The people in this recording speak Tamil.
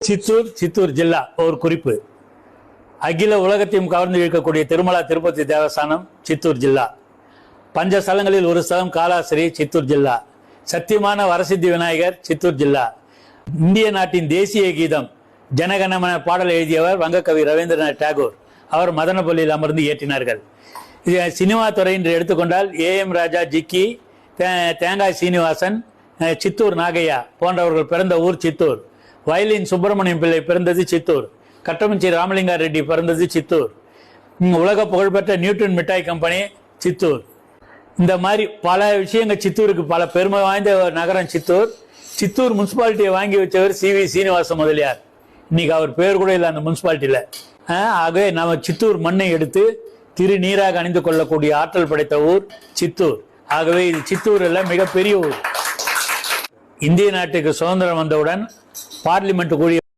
சித்தூர் ஜில்லா ஒரு குறிப்பு. அகில உலகத்தையும் கவர்ந்து இழுக்கக்கூடிய திருமலா திருப்பதி தேவஸ்தானம் சித்தூர் ஜில்லா. பஞ்சஸ்தலங்களில் ஒரு ஸ்தலம் காலாஸ்ரீ சித்தூர் ஜில்லா. சத்தியமான வரசித்தி விநாயகர் சித்தூர் ஜில்லா. இந்திய நாட்டின் தேசிய கீதம் ஜனகணமன பாடல் எழுதியவர் வங்கக்கவி ரவீந்திரநாத் டாகூர். அவர் மதனப்பள்ளியில் அமர்ந்து இயற்றினார்கள். சினிமா துறை என்று எடுத்துக்கொண்டால் AM ராஜா, ஜிக்கி, தேங்காய் சீனிவாசன், சித்தூர் நாகையா போன்றவர்கள் பிறந்த ஊர் சித்தூர். வயலின் சுப்பிரமணியம் பிள்ளை பிறந்தது சித்தூர். கட்டமஞ்சி ராமலிங்கா ரெட்டி பிறந்தது சித்தூர். உலக புகழ்பெற்ற நியூட்டன் மிட்டாய் கம்பெனி சித்தூர். இந்த மாதிரி பல விஷயங்கள் சித்தூருக்கு பல பெருமை வாய்ந்த நகரம் சித்தூர். சித்தூர் முனிசிபாலிட்டியை வாங்கி வச்சவர் CV சீனிவாச முதலியார். இன்னைக்கு அவர் பேர் கூட இல்லை அந்த முனிசிபாலிட்டியில. ஆகவே நம்ம சித்தூர் மண்ணை எடுத்து திருநீராக அணிந்து கொள்ளக்கூடிய ஆற்றல் படைத்த ஊர் சித்தூர். ஆகவே இது சித்தூர்ல மிகப்பெரிய ஊர். இந்திய நாட்டுக்கு சுதந்திரம் வந்தவுடன் பார்லிமெண்ட் கூடிய